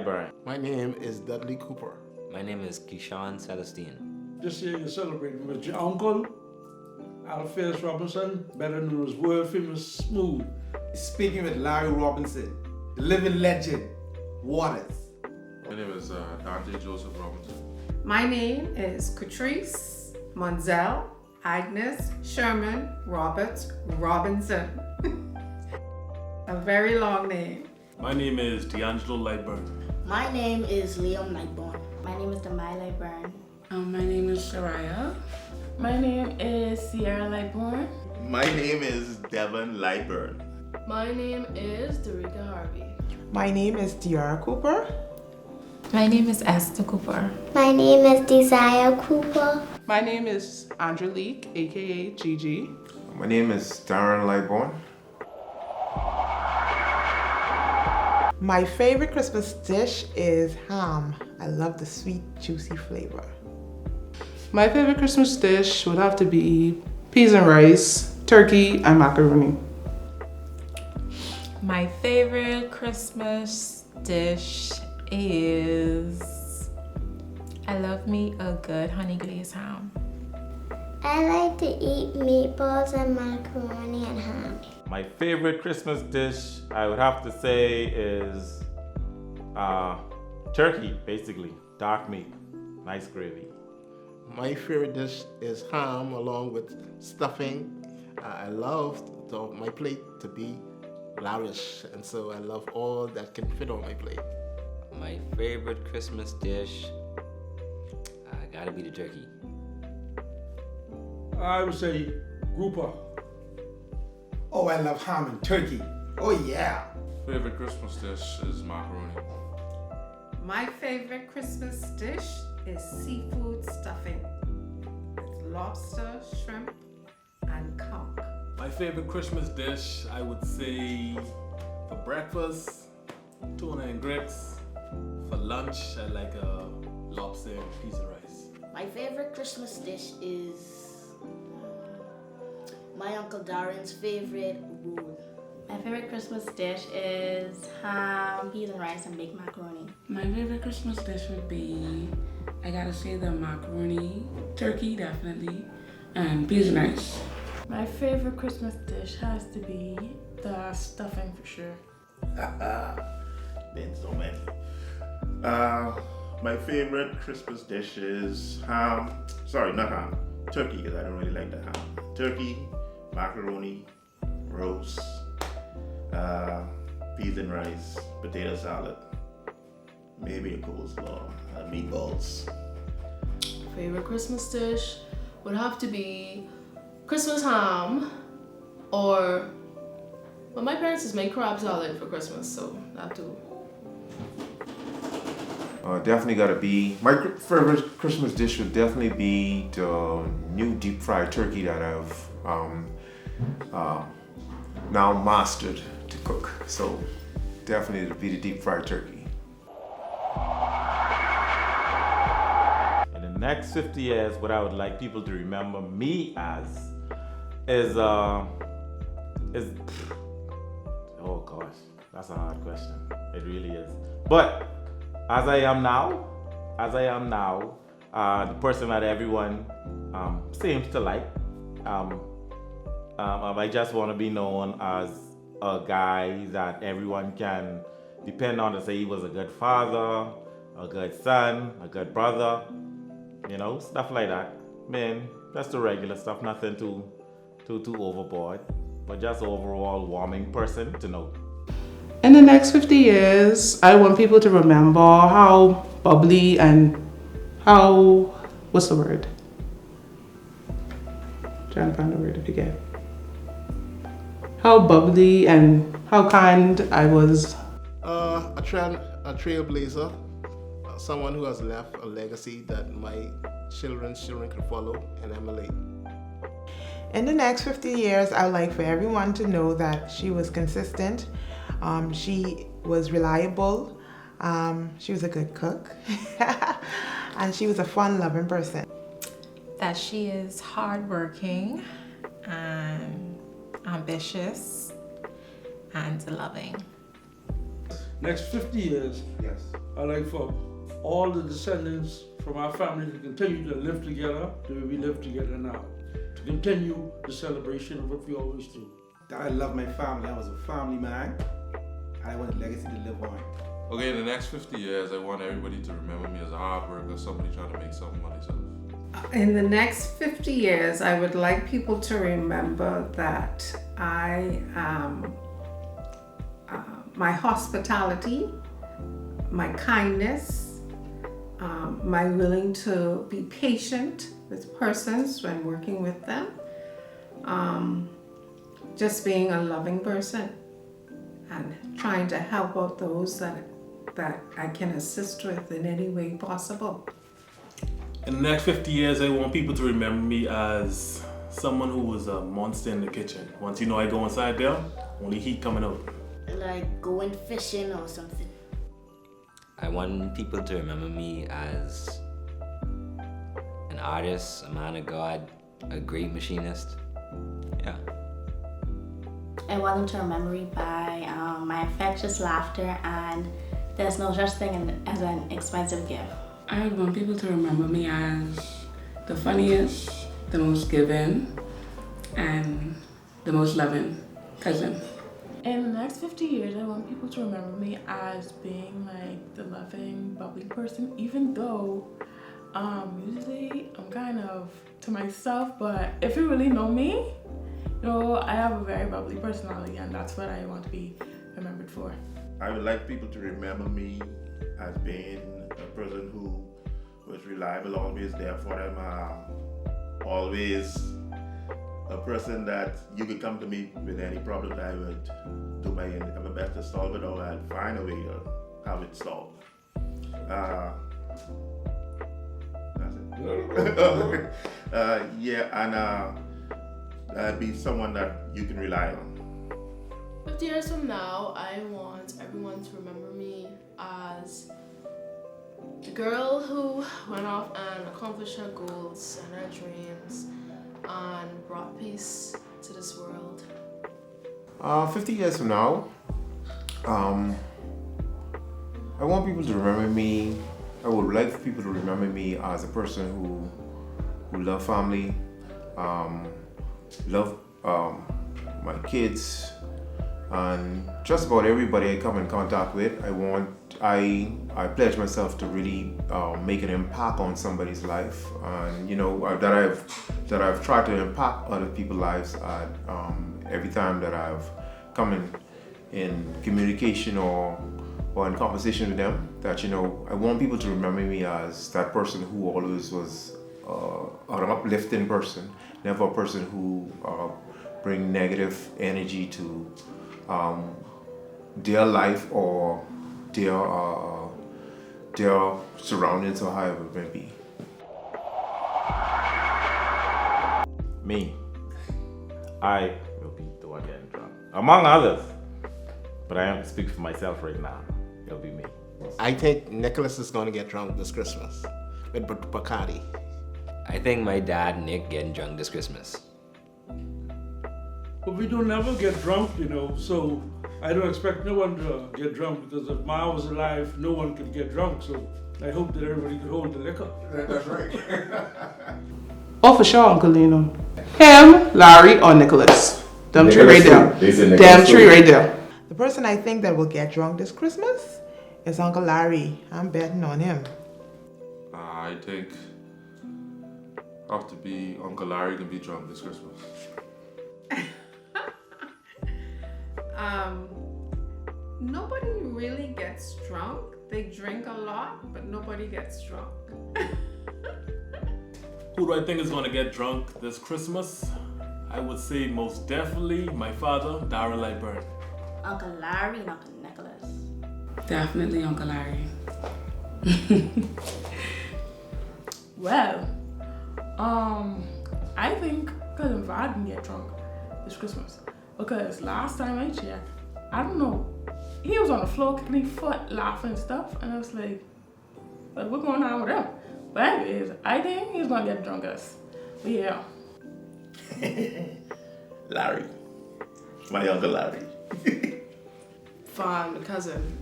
Lightburn. My name is Dudley Cooper. My name is Keyshawn Celestine. This year you're celebrating with your uncle, Alpheus Robinson, better known as world famous Smooth. Speaking with Larry Robinson, the living legend, Waters. My name is Dante Joseph Robinson. My name is Catrice Monzel Agnes Sherman Roberts Robinson. A very long name. My name is D'Angelo Lightburn. My name is Liam Lightburn. My name is Demai Lightburn. My name is Shariah. My name is Sierra Lightburn. My name is Devon Lightburn. My name is Darika Harvey. My name is Tiara Cooper. My name is Esther Cooper. My name is Desire Cooper. My name is Angelique, aka Gigi. My name is Darrin Lightburn. My favorite Christmas dish is ham. I love the sweet, juicy flavor. My favorite Christmas dish would have to be peas and rice, turkey, and macaroni. My favorite Christmas dish is, I love me a good honey glazed ham. I like to eat meatballs and macaroni and ham. My favorite Christmas dish, I would have to say, is turkey, basically. Dark meat, nice gravy. My favorite dish is ham along with stuffing. I love my plate to be lavish, and so I love all that can fit on my plate. My favorite Christmas dish, gotta be the turkey. I would say grouper. Oh, I love ham and turkey. Oh yeah. Favorite Christmas dish is macaroni. My favorite Christmas dish is seafood stuffing with lobster, shrimp, and conch. My favorite Christmas dish, I would say, for breakfast, tuna and grits. For lunch, I like a lobster and a piece of rice. My favorite Christmas dish is my Uncle Darrin's favorite roll. My favorite Christmas dish is ham, peas and rice, and baked macaroni. My favorite Christmas dish would be, I gotta say, the macaroni, turkey definitely, and peas and rice. My favorite Christmas dish has to be the stuffing for sure. Been so many. My favorite Christmas dish is turkey, because I don't really like the ham. Turkey, macaroni, roast, peas and rice, potato salad, maybe a coleslaw, meatballs. Favorite Christmas dish would have to be Christmas ham, or my parents just make crab salad for Christmas, so that too. Definitely gotta be, my favorite Christmas dish would definitely be the new deep fried turkey that I've now mastered to cook. So definitely it'd be the deep fried turkey. In the next 50 years, what I would like people to remember me as is oh gosh, that's a hard question. It really is. But as I am now, the person that everyone seems to like. I just want to be known as a guy that everyone can depend on to say he was a good father, a good son, a good brother, stuff like that. Man, that's the regular stuff, nothing too overboard, but just overall warming person to know. In the next 50 years, I want people to remember how bubbly and what's the word? Trying to find the word, I forget. How bubbly and how kind I was. A trailblazer, someone who has left a legacy that my children's children can follow and emulate. In the next 50 years, I would like for everyone to know that she was consistent, she was reliable, she was a good cook, and she was a fun-loving person. That she is hardworking and ambitious and loving. Next 50 years, yes, I like for all the descendants from our family to continue to live together the way we live together now. To continue the celebration of what we always do. That I love my family. I was a family man. And I want the legacy to live on. Okay, in the next 50 years, I want everybody to remember me as a hard worker, somebody trying to make something of themselves. In the next 50 years, I would like people to remember that I my hospitality, my kindness, my willing to be patient with persons when working with them, just being a loving person and trying to help out those that I can assist with in any way possible. In the next 50 years, I want people to remember me as someone who was a monster in the kitchen. Once you know I go inside there, only heat coming out. Like going fishing or something. I want people to remember me as an artist, a man of God, a great machinist. Yeah. I want them to remember me by my infectious laughter, and there's no such thing as an expensive gift. I want people to remember me as the funniest, the most giving, and the most loving cousin. In the next 50 years, I want people to remember me as being like the loving, bubbly person, even though usually I'm kind of to myself, but if you really know me, you know, I have a very bubbly personality, and that's what I want to be remembered for. I would like people to remember me as being a person who was reliable, always there for them, always a person that you could come to me with any problem. I would do my best to solve it, or I'd find a way to have it solved. That's it. I'd be someone that you can rely on. 50 years from now, I want everyone to remember me as the girl who went off and accomplished her goals and her dreams and brought peace to this world. 50 years from now, I want people to remember me. I would like for people to remember me as a person who love family, love my kids, and just about everybody I come in contact with. I pledge myself to really make an impact on somebody's life, and you know that I've tried to impact other people's lives every time that I've come in communication or in conversation with them. That I want people to remember me as that person who always was an uplifting person, never a person who bring negative energy to their life or their surroundings or however it may be. Me, I will be the one getting drunk, among others. But I am to speak for myself right now. It'll be me. I think Nicholas is going to get drunk this Christmas with Bacardi. I think my dad, Nick, getting drunk this Christmas. But we don't ever get drunk, so I don't expect no one to get drunk, because if Ma was alive, no one could get drunk, so I hope that everybody could hold the liquor. That's right. Oh, for sure, Uncle Lino. Him, Larry, or Nicholas. Them three right there. Them three right there. The person I think that will get drunk this Christmas is Uncle Larry. I'm betting on him. I think have to be Uncle Larry to be drunk this Christmas. Nobody really gets drunk. They drink a lot, but nobody gets drunk. Who do I think is going to get drunk this Christmas? I would say most definitely my father, Darrin Lightburn. Uncle Larry and Uncle Nicholas. Definitely Uncle Larry. Well, I think Cousin Vlad can get drunk this Christmas, because last time I checked, I don't know, he was on the floor kicking his foot, laughing and stuff, and I was like, what's going on with him? But anyways, I think he's gonna get drunk us. But yeah. Larry. My Uncle Larry. Fun cousin.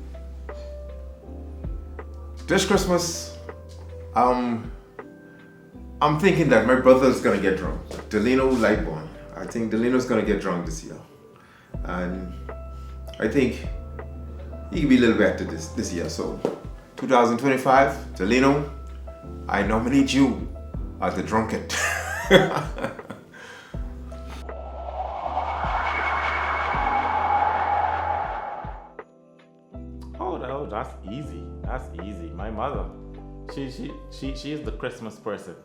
This Christmas, I'm thinking that my brother's gonna get drunk. Delino Lightborn. I think Delino's gonna get drunk this year. And I think he can be a little better this year. So 2025, Delino, I nominate you as the drunkard. Oh, that's easy. That's easy. My mother, she is the Christmas person.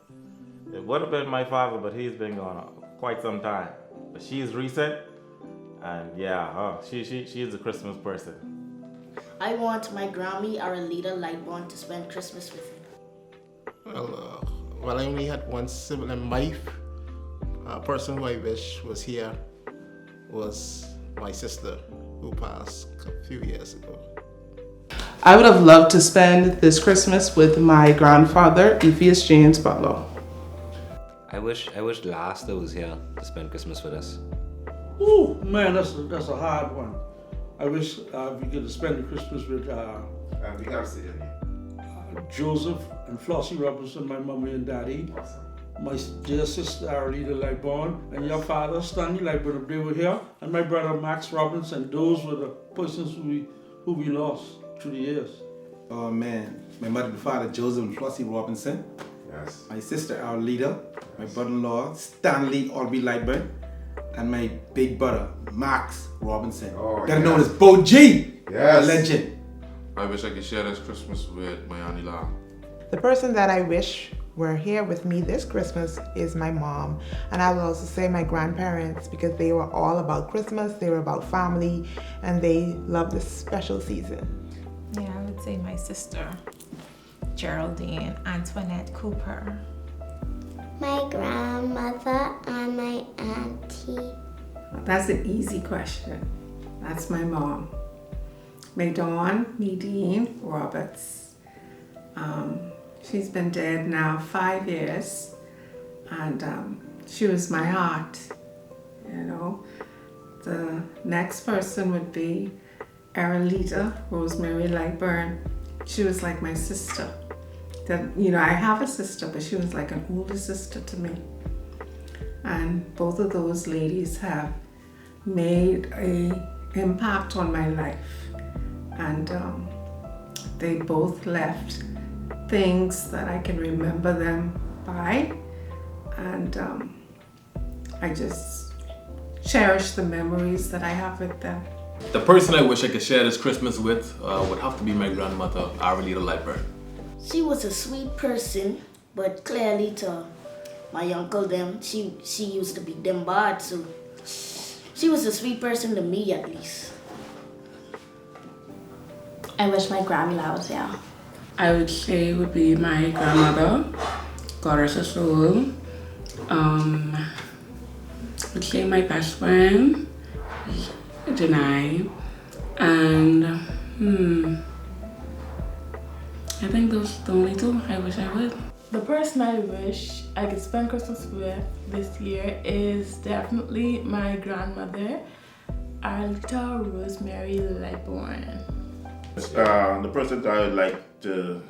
It would have been my father, but he's been gone quite some time. But she is recent, and yeah, she is the Christmas person. I want my Grammy or a leader Lightborn to spend Christmas with me. Well, I only had one sibling wife. A person who I wish was here was my sister, who passed a few years ago. I would have loved to spend this Christmas with my grandfather, Ephius James Butler. I wish Lasta was here to spend Christmas with us. Ooh, man, that's a hard one. I wish we could spend the Christmas with we gotta see it. Joseph and Flossie Robinson, my mommy and daddy. My dear sister Arlita Lightborn, and your father Stanley Lightborn, if they were here, and my brother Max Robinson. Those were the persons who we lost through the years. Oh man, my mother and father Joseph and Flossie Robinson. Yes. My sister Arlita, my brother-in-law Stanley Albee Lightburn, and my big brother Max Robinson. Better known as Bo G, Yes. a legend. I wish I could share this Christmas with my Auntie La. The person that I wish were here with me this Christmas is my mom. And I will also say my grandparents, because they were all about Christmas, they were about family, and they love this special season. Yeah, I would say my sister, Geraldine Antoinette Cooper. My grandmother and my auntie. That's an easy question. That's my mom. Dawn Nadine Roberts. She's been dead now 5 years, and she was my aunt, you know. The next person would be Arlita Rosemary Lightburn. She was like my sister. I have a sister, but she was like an older sister to me. And both of those ladies have made an impact on my life. And they both left things that I can remember them by. And I just cherish the memories that I have with them. The person I wish I could share this Christmas with would have to be my grandmother, Arlita Lightburn. She was a sweet person, but clearly to my uncle them, she used to be them bad, so she was a sweet person to me at least. I wish my Grammy was here. I would say it would be my grandmother, God rest her soul. I would say my best friend, Janai, and I think those are the only two I wish I would. The person I wish I could spend Christmas with this year is definitely my grandmother, Arlita Rosemary Lightborn. The person that I would like to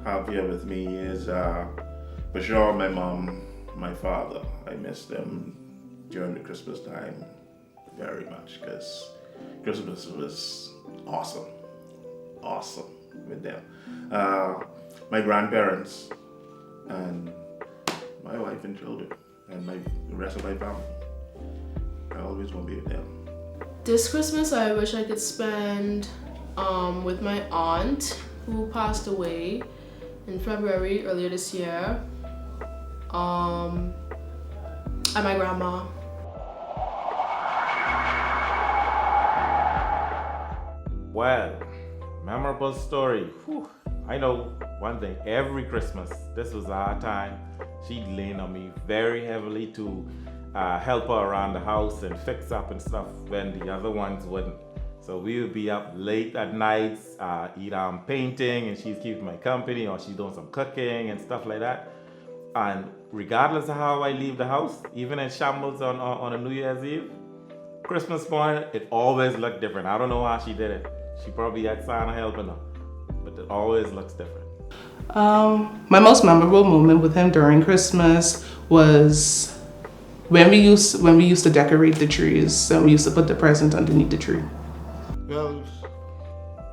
have here with me is for sure my mom, my father. I miss them during the Christmas time very much because Christmas was awesome with them. My grandparents and my wife and children and the rest of my family. I always want to be with them. This Christmas, I wish I could spend with my aunt who passed away in February earlier this year, and my grandma. Well, memorable story. Whew. I know one thing, every Christmas, this was our time. She'd lean on me very heavily to help her around the house and fix up and stuff when the other ones wouldn't. So we would be up late at nights, either painting and she's keeping my company or she's doing some cooking and stuff like that. And regardless of how I leave the house, even in shambles on a New Year's Eve, Christmas morning, it always looked different. I don't know how she did it. She probably had Santa helping her, but it always looks different. My most memorable moment with him during Christmas was when we used to decorate the trees. And we used to put the presents underneath the tree. Well,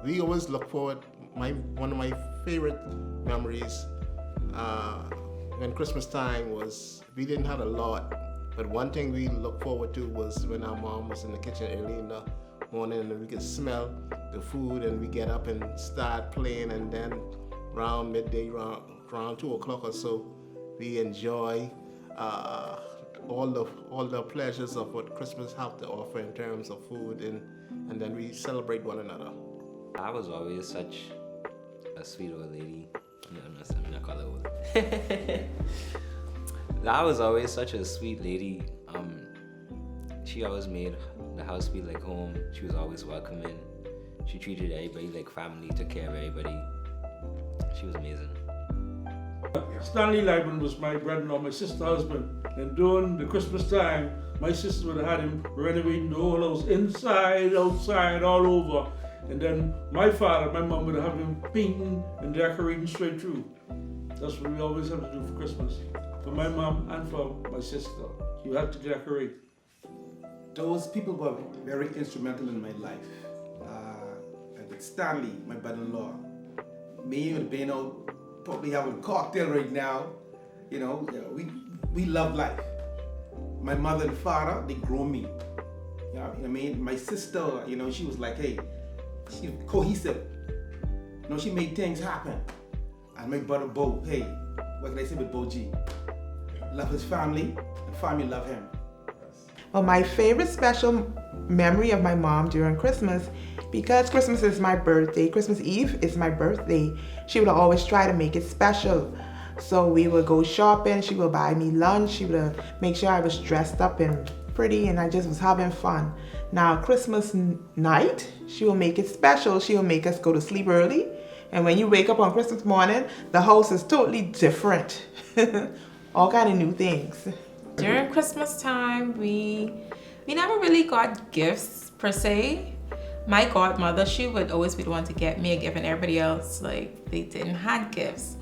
we always look forward. One of my favorite memories when Christmas time was, we didn't have a lot, but one thing we look forward to was when our mom was in the kitchen early in the morning and we could smell the food and we get up and start playing, and then around midday, around 2 o'clock or so, we enjoy all the pleasures of what Christmas have to offer in terms of food, and then we celebrate one another. I was always such a sweet old lady. No, I'm not calling her old. I was always such a sweet lady. She always made the house feel like home. She was always welcoming. She treated everybody like family, took care of everybody. She was amazing. Stanley Lightman was my brother-in-law, my sister's husband. And during the Christmas time, my sister would have had him renovating the whole house, inside, outside, all over. And then my mom would have him painting and decorating straight through. That's what we always have to do for Christmas. For my mom and for my sister. You have to decorate. Those people were very instrumental in my life. With Stanley, my brother-in-law, me and being out, probably having a cocktail right now. You know, we love life. My mother and father, they grow me. You know what I mean? My sister, she was like, hey, she's cohesive. She made things happen. And my brother Bo, hey, what can I say with Bo G? Love his family, and family love him. Well, my favorite special memory of my mom during Christmas, because Christmas is my birthday, Christmas Eve is my birthday, she would always try to make it special. So we would go shopping, she would buy me lunch, she would make sure I was dressed up and pretty and I just was having fun. Now Christmas night, she will make it special. She will make us go to sleep early. And when you wake up on Christmas morning, the house is totally different. All kind of new things. During Christmas time, we never really got gifts per se. My godmother, she would always be the one to get me a gift, and everybody else, like, they didn't have gifts.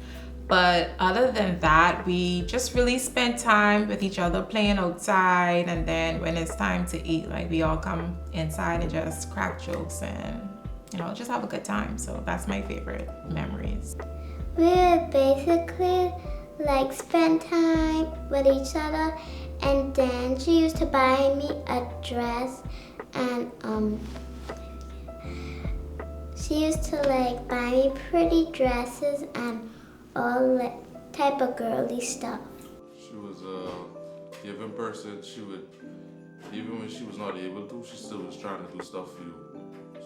But other than that, we just really spent time with each other playing outside, and then when it's time to eat, like, we all come inside and just crack jokes and, just have a good time. So that's my favorite memories. We would basically spend time with each other, and then she used to buy me a dress, and she used to buy me pretty dresses and all type of girly stuff. She was a giving person. She would, even when she was not able to, she still was trying to do stuff for you.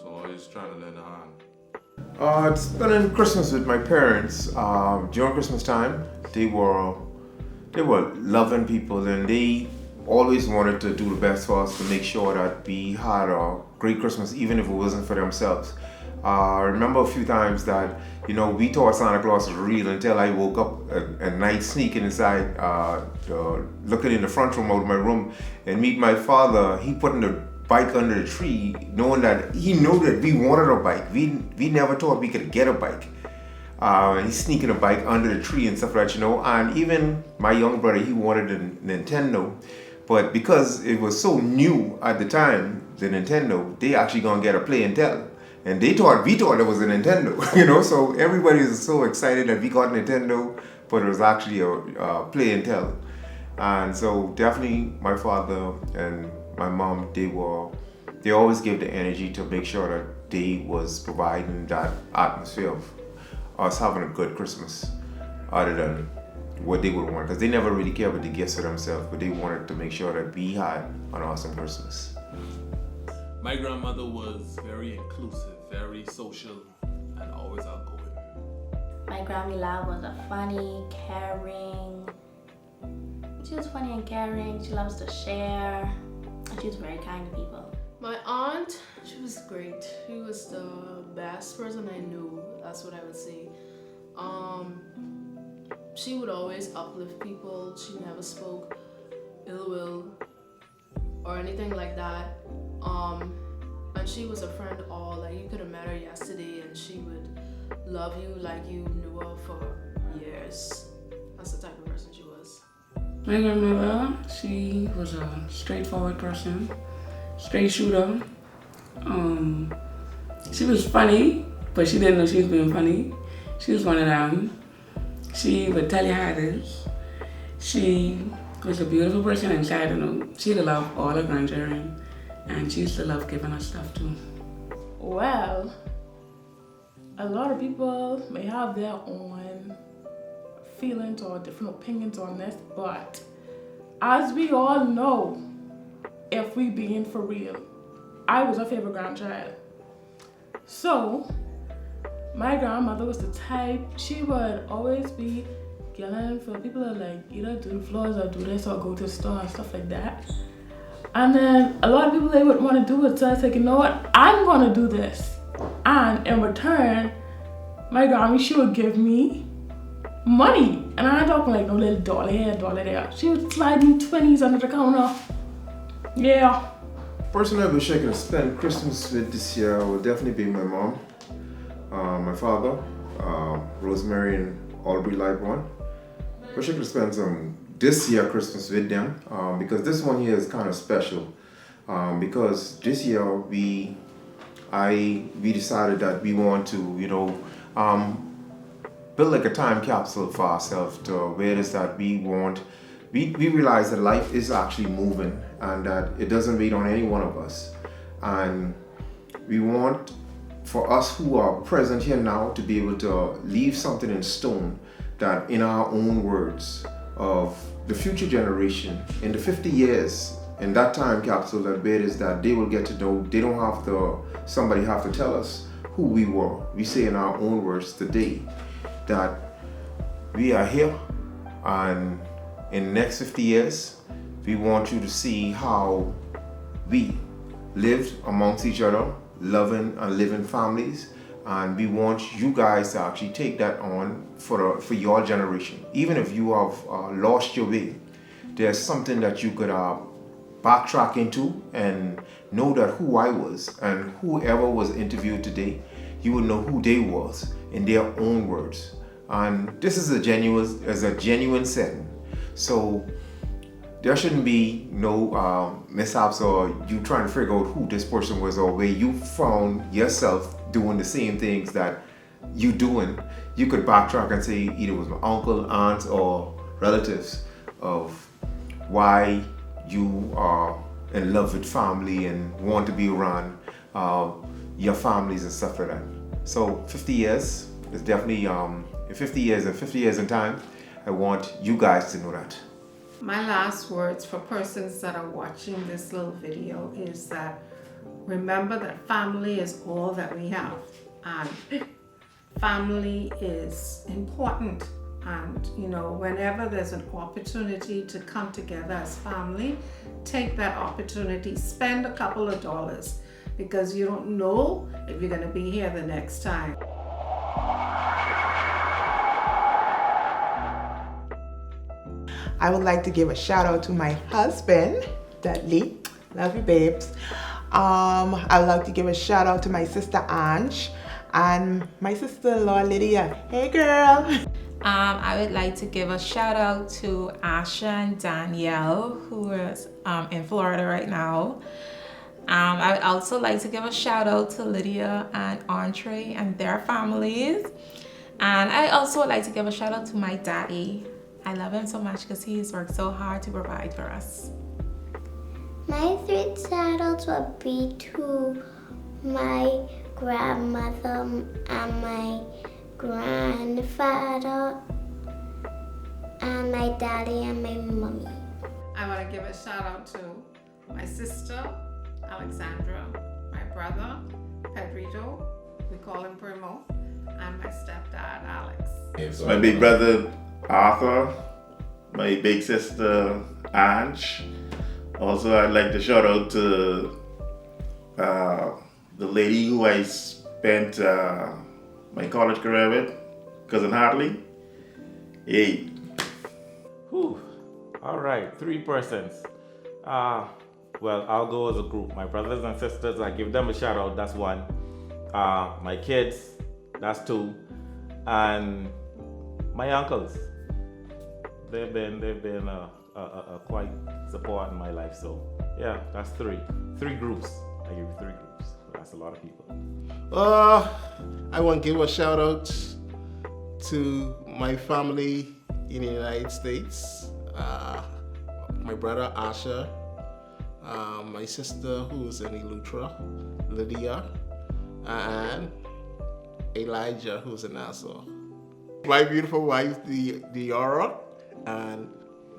So always trying to lend a hand. Spending Christmas with my parents during Christmas time. They were loving people, and they always wanted to do the best for us to make sure that we had a great Christmas, even if it wasn't for themselves. I remember a few times that we thought Santa Claus was real until I woke up at night sneaking inside, looking in the front room out of my room, and meet my father. He putting the bike under the tree, knowing that he knew that we wanted a bike. We never thought we could get a bike. And he's sneaking a bike under the tree and stuff like that, And even my young brother, he wanted a Nintendo. But because it was so new at the time, the Nintendo, they actually gonna get a Play and Tell. And we thought it was a Nintendo, So everybody was so excited that we got a Nintendo, but it was actually a Play and Tell. And so definitely my father and my mom, they always gave the energy to make sure that they was providing that atmosphere of us having a good Christmas, other than what they would want, because they never really cared about the gifts for themselves, but they wanted to make sure that we had an awesome Christmas. My grandmother was very inclusive, very social, and always outgoing. My Grammy was a funny, caring. She was funny and caring. She loves to share, and she was very kind to people. My aunt, she was great. She was the best person I knew. That's what I would say. She would always uplift people. She never spoke ill will or anything like that. And she was a friend all. You could have met her yesterday and she would love you like you knew her for years. That's the type of person she was. My grandmother, she was a straightforward person, straight shooter. She was funny, but she didn't know she was being funny. She was one of them. She would tell you how it is. She was a beautiful person inside, you know. She loved all her grandchildren, and she used to love giving us stuff too. Well, a lot of people may have their own feelings or different opinions on this, but as we all know, if we being for real, I was her favorite grandchild. So, my grandmother was the type, she would always be yelling for people to like either do the floors or do this or go to the store and stuff like that. And then a lot of people, they wouldn't want to do it, so I was like, you know what, I'm gonna do this. And in return, my grandma, she would give me money. And I'm talking like no little dollar here, dollar there. She would slide me 20s under the counter. Yeah. Person I wish I could spend Christmas with this year will definitely be my mom, my father, Rosemary and Aubrey Lightborn. Wish I could spend some this year Christmas with them because this one here is kind of special because this year we decided that we want to, you know, build like a time capsule for ourselves to where it is that we realize that life is actually moving and that it doesn't wait on any one of us. And we want for us who are present here now to be able to leave something in stone that in our own words of the future generation in the 50 years in that time capsule that where it is that they will get to know, they don't have to, somebody have to tell us who we were. We say in our own words today that we are here and in the next 50 years, we want you to see how we lived amongst each other, loving and living families, and we want you guys to actually take that on for your generation. Even if you have lost your way, there's something that you could backtrack into and know that who I was and whoever was interviewed today, you would know who they was in their own words. And this is a genuine setting. So there shouldn't be no mishaps or you trying to figure out who this person was or where you found yourself doing the same things that you doing. You could backtrack and say either it was my uncle, aunt, or relatives of why you are in love with family and want to be around your families and stuff like that. So 50 years is definitely, in 50 years in time, I want you guys to know that. My last words for persons that are watching this little video is that remember that family is all that we have, and family is important. And you know, whenever there's an opportunity to come together as family, take that opportunity, spend a couple of dollars, because you don't know if you're going to be here the next time. I would like to give a shout out to my husband, Dudley. Love you, babes. I would like to give a shout out to my sister Ange and my sister-in-law Lydia. Hey, girl. I would like to give a shout out to Asha and Danielle, who is in Florida right now. I would also like to give a shout out to Lydia and Andre and their families. And I also would like to give a shout out to my daddy. I love him so much because he's worked so hard to provide for us. My 3 shout outs would be to my grandmother and my grandfather and my daddy and my mommy. I want to give a shout out to my sister, Alexandra, my brother, Pedrito, we call him Primo, and my stepdad, Alex. My big brother, Arthur, my big sister, Ange. Also, I'd like to shout out to the lady who I spent my college career with, Cousin Hartley. Hey. Whew. All right, 3 persons. Well, I'll go as a group. My brothers and sisters, I give them a shout out, that's one. My kids, That's 2. And my uncles. They've been a quite support in my life. So yeah, that's 3. 3 groups. I give you 3 groups. That's a lot of people. I want to give a shout out to my family in the United States. My brother Asher, my sister who's in Eleuthera, Lydia, and Elijah who's in Nassau. My beautiful wife, Diora, and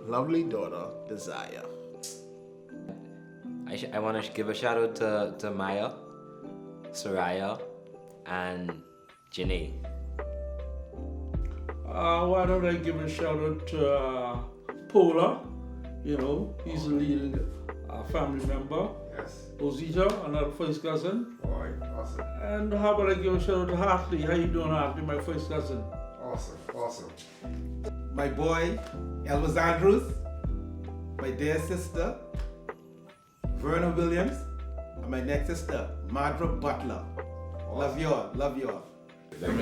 lovely daughter, Desire. I want to give a shout out to Maya, Soraya, and Janae. Why don't I give a shout out to Paula? You know, he's a leading family member. Yes. Ozita, another first cousin. Alright, awesome. And how about I give a shout out to Hartley? How you doing, Hartley, my first cousin? Awesome. My boy, Elvis Andrews, my dear sister, Verna Williams, and my next sister, Madra Butler. Love y'all. Let me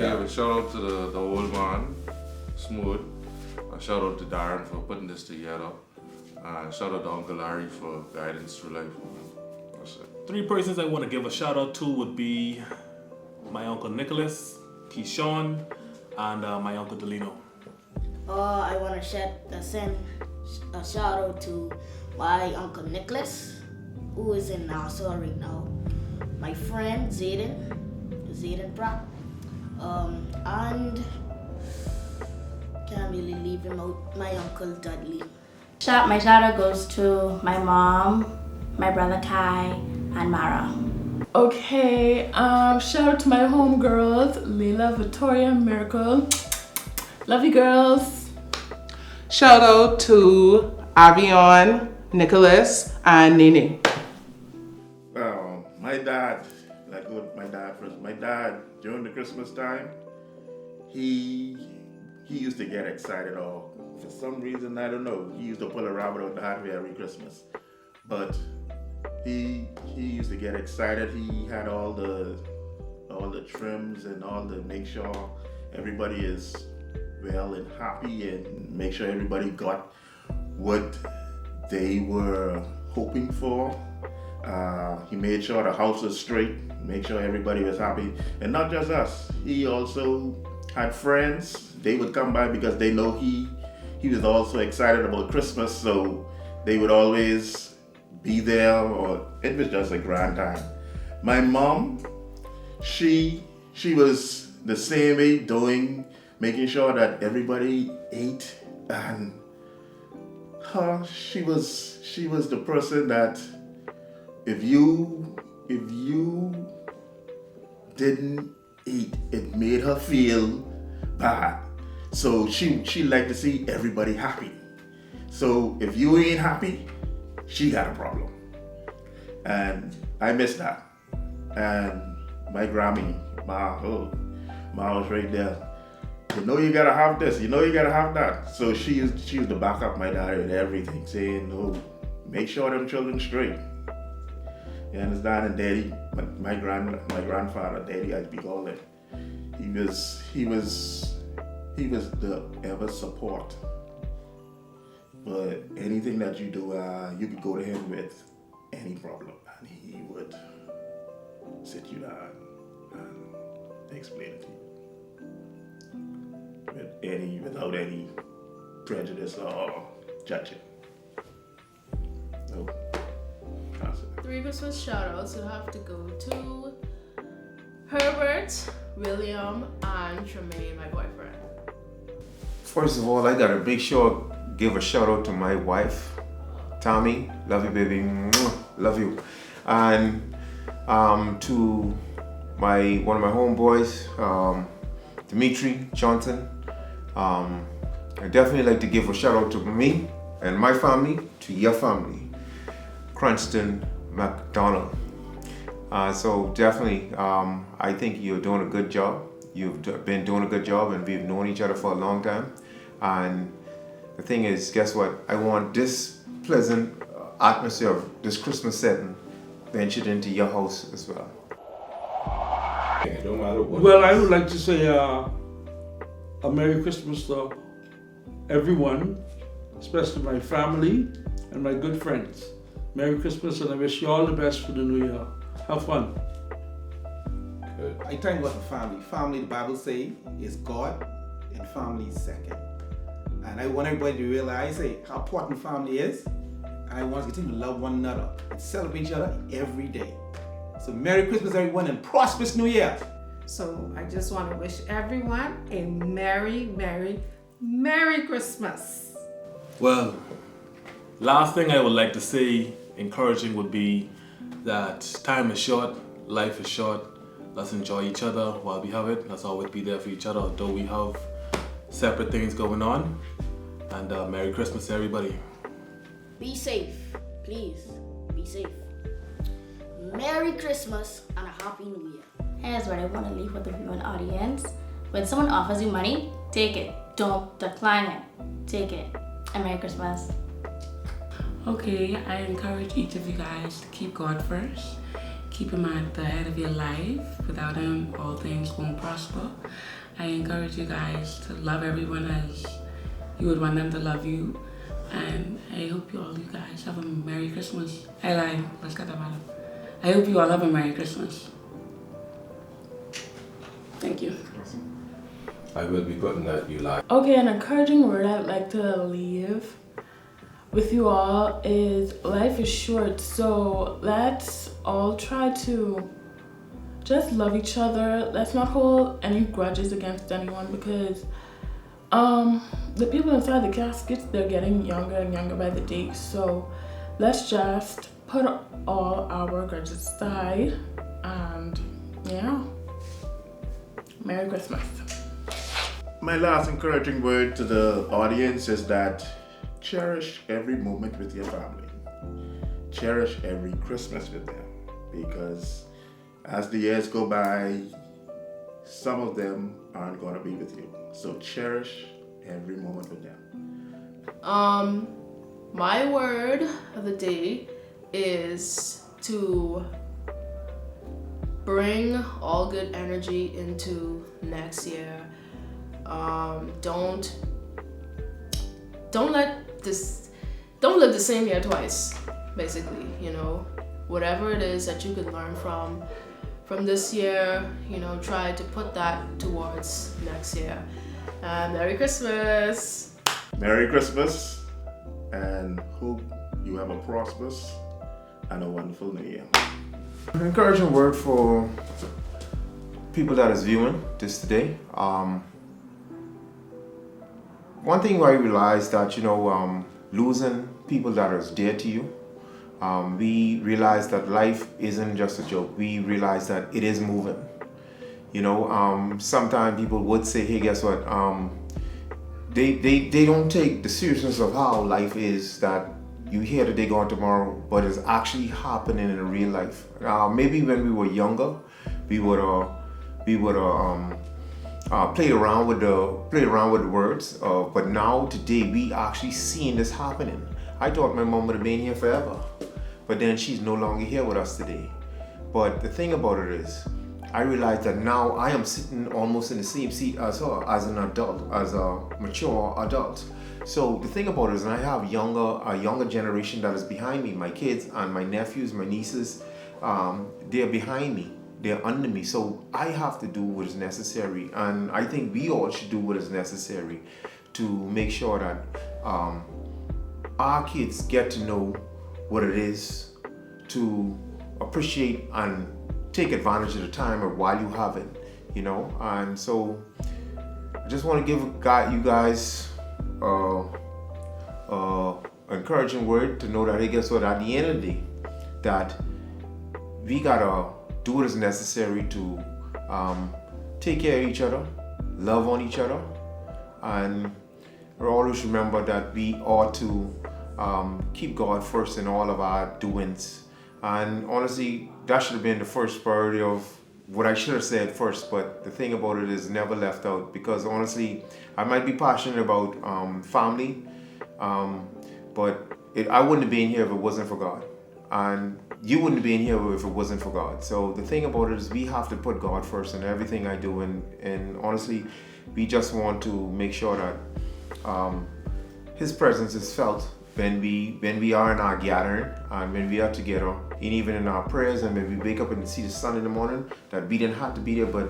give a shout out to the old man, Smooth. A shout out to Darrin for putting this together. Shout out to Uncle Larry for guidance through life. That's it. 3 persons I want to give a shout out to would be my Uncle Nicholas, Keyshawn, and my Uncle Delino. I want to send a shout out to my Uncle Nicholas, who is in Nassau right now. My friend Zayden Pratt, and can't really leave him out, my Uncle Dudley. My shout out goes to my mom, my brother Kai, and Mara. Okay, shout out to my homegirls, Leila, Victoria, Miracle. Love you girls. Shout out to Avion, Nicholas, and Nene. My dad, like with my dad first. My dad, during the Christmas time, he used to get excited, or for some reason, I don't know, he used to pull a rabbit out the hat every Christmas. But he used to get excited. He had all the trims and all the make sure everybody is well and happy, and make sure everybody got what they were hoping for. He made sure the house was straight, make sure everybody was happy, and not just us. He also had friends. They would come by because they know he was also excited about Christmas, so they would always be there, or it was just a grand time. My mom, she was the same way, making sure that everybody ate, and she was the person that if you didn't eat, it made her feel bad. So she liked to see everybody happy. So if you ain't happy, she got a problem. And I miss that. And my Grammy, Ma was right there. You know you gotta have this, you know you gotta have that. So she used to back up my dad with everything, saying, no, make sure them children straight. You understand? And Daddy, my grandfather, Daddy, I speak all that. He was the ever support. But anything that you do, you could go to him with any problem, and he would sit you down and explain it to you without any prejudice or judging. No. 3 Christmas shout-outs would have to go to Herbert, William, and Tremaine, my boyfriend. First of all, I got to give a shout out to my wife, Tommy. Love you, baby. Mwah. Love you. And to one of my homeboys, Dimitri Johnson. I definitely like to give a shout out to me and my family, to your family, Cranston McDonald. So definitely, I think you're doing a good job. You've been doing a good job, and we've known each other for a long time. And the thing is, guess what? I want this pleasant atmosphere of this Christmas setting ventured into your house as well. No matter what. Well, I would like to say a Merry Christmas to everyone, especially my family and my good friends. Merry Christmas, and I wish you all the best for the new year. Have fun. Good. I thank God for family. Family, the Bible say, is God, and family is second. And I want everybody to realize how important family is. And I want us to continue to love one another and celebrate each other every day. So Merry Christmas, everyone, and prosperous New Year. So I just want to wish everyone a Merry, Merry, Merry Christmas. Well, last thing I would like to say, encouraging, would be that time is short, life is short. Let's enjoy each other while we have it. Let's always be there for each other, though we have separate things going on. And Merry Christmas to everybody. Be safe, please. Be safe. Merry Christmas and a Happy New Year. Here's what I want to leave with the viewing audience. When someone offers you money, take it. Don't decline it. Take it. And Merry Christmas. Okay, I encourage each of you guys to keep God first. Keep Him at the head of your life. Without Him, all things won't prosper. I encourage you guys to love everyone as you would want them to love you. And I hope you guys have a Merry Christmas. I hope you all have a Merry Christmas. Thank you. I will be putting that you like. Okay, an encouraging word I'd like to leave with you all is life is short, so let's all try to just love each other. Let's not hold any grudges against anyone, because the people inside the caskets, they're getting younger and younger by the day. So let's just put all our grudges aside, and yeah, Merry Christmas. My last encouraging word to the audience is that cherish every moment with your family. Cherish every Christmas with them, because as the years go by, some of them aren't going to be with you. So cherish every moment with them. My word of the day is to bring all good energy into next year. Don't live the same year twice, basically. Whatever it is that you could learn from this year, try to put that towards next year. Merry Christmas. Merry Christmas, and hope you have a prosperous and a wonderful new year. An encouraging word for people that is viewing this today. One thing I realized that, losing people that is dear to you, we realize that life isn't just a joke. We realize that it is moving. Sometimes people would say, hey, guess what? They don't take the seriousness of how life is, that you hear that they're gone tomorrow, but it's actually happening in real life. Maybe when we were younger, we would play around with the words, but now today we actually seeing this happening. I thought my mom would have been here forever, but then she's no longer here with us today. But the thing about it is, I realized that now I am sitting almost in the same seat as her, as an adult, as a mature adult. So the thing about it is, I have a younger generation that is behind me. My kids and my nephews, my nieces, they're behind me. They're under me. So I have to do what is necessary. And I think we all should do what is necessary to make sure that our kids get to know what it is to appreciate and take advantage of the time while you have it, And so I just want to give you guys encouraging word to know that, hey, guess what, at the end of the day, that we gotta do what is necessary to take care of each other, love on each other, and always remember that we ought to keep God first in all of our doings. And honestly, that should have been the first priority of what I should have said first, but the thing about it is never left out, because honestly, I might be passionate about family, but I wouldn't have been here if it wasn't for God. and you wouldn't be in here if it wasn't for God. So the thing about it is we have to put God first in everything I do, and honestly, we just want to make sure that His presence is felt when we are in our gathering and when we are together, and even in our prayers, and when we wake up and see the sun in the morning, that we didn't have to be there, but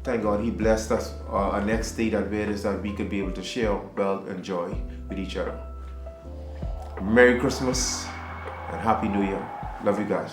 thank God He blessed us a next day that where it is that we could be able to share wealth and joy with each other. Merry Christmas and Happy New Year. Love you guys.